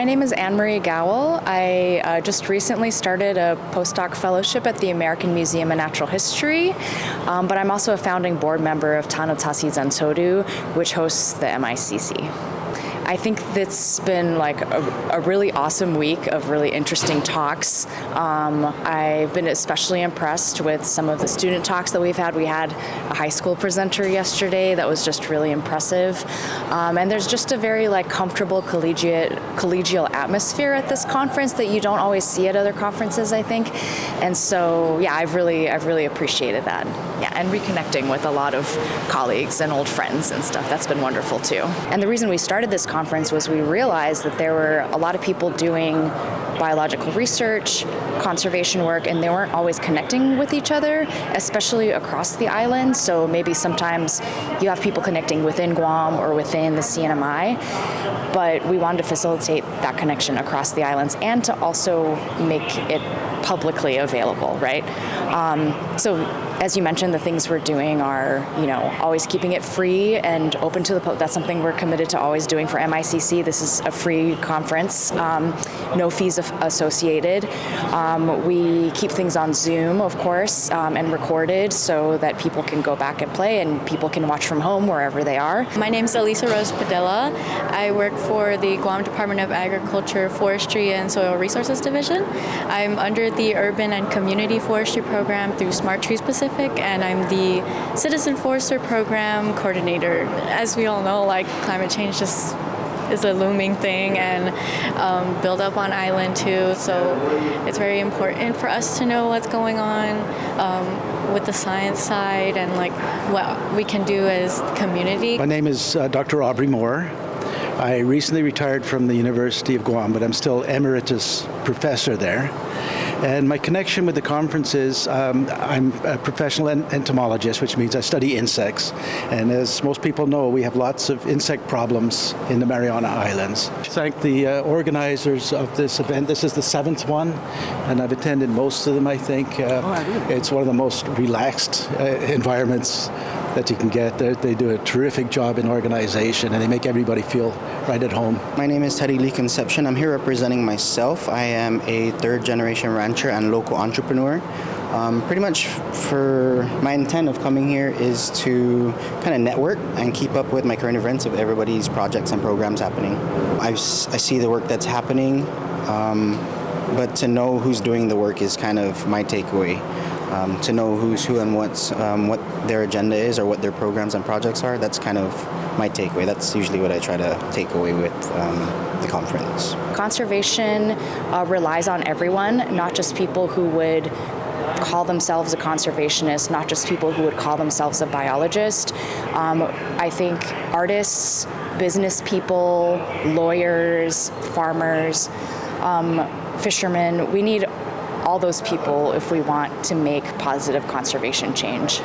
name is Anne-Marie Gowell. I just recently started a postdoc fellowship at the American Museum of Natural History, but I'm also a founding board member of Tanotasi Zantodu, which hosts the MICC. I think it's been like a really awesome week of really interesting talks. I've been especially impressed with some of the student talks that we've had. We had a high school presenter yesterday that was just really impressive. And there's just a very comfortable collegial atmosphere at this conference that you don't always see at other conferences, I think. And so, yeah, I've really appreciated that. Yeah, and reconnecting with a lot of colleagues and old friends and stuff. That's been wonderful too. And the reason we started this conference was we realized that there were a lot of people doing biological research, conservation work, and they weren't always connecting with each other, especially across the island. So maybe sometimes you have people connecting within Guam or within the CNMI, but we wanted to facilitate that connection across the islands and to also make it publicly available, right? So as you mentioned, the things we're doing are, always keeping it free and open to the public. That's something we're committed to always doing for MICC. This is a free conference, no fees associated. We keep things on Zoom, of course, and recorded so that people can go back and play and people can watch from home wherever they are. My name is Elisa Rose Padilla. I work for the Guam Department of Agriculture, Forestry, and Soil Resources Division. I'm under the Urban and Community Forestry Program through Smart Trees Pacific, and I'm the Citizen Forester Program Coordinator. As we all know, climate change just is a looming thing and build up on island too. So it's very important for us to know what's going on with the science side and what we can do as community. My name is Dr. Aubrey Moore. I recently retired from the University of Guam, but I'm still emeritus professor there. And my connection with the conference is I'm a professional entomologist, which means I study insects. And as most people know, we have lots of insect problems in the Mariana Islands. Thank the organizers of this event. This is the 7th one, and I've attended most of them, I think. It's one of the most relaxed environments that you can get. They do a terrific job in organization, and they make everybody feel right at home. My name is Teddy Lee Conception. I'm here representing myself. I am a third-generation rancher and local entrepreneur. Pretty much for my intent of coming here is to kind of network and keep up with my current events of everybody's projects and programs happening. I see the work that's happening, but to know who's doing the work is kind of my takeaway. To know who's who and what their agenda is or what their programs and projects are, that's kind of my takeaway. That's usually what I try to take away with the conference. Conservation relies on everyone, not just people who would call themselves a conservationist, not just people who would call themselves a biologist. I think artists, business people, lawyers, farmers, fishermen, we need all those people if we want to make positive conservation change.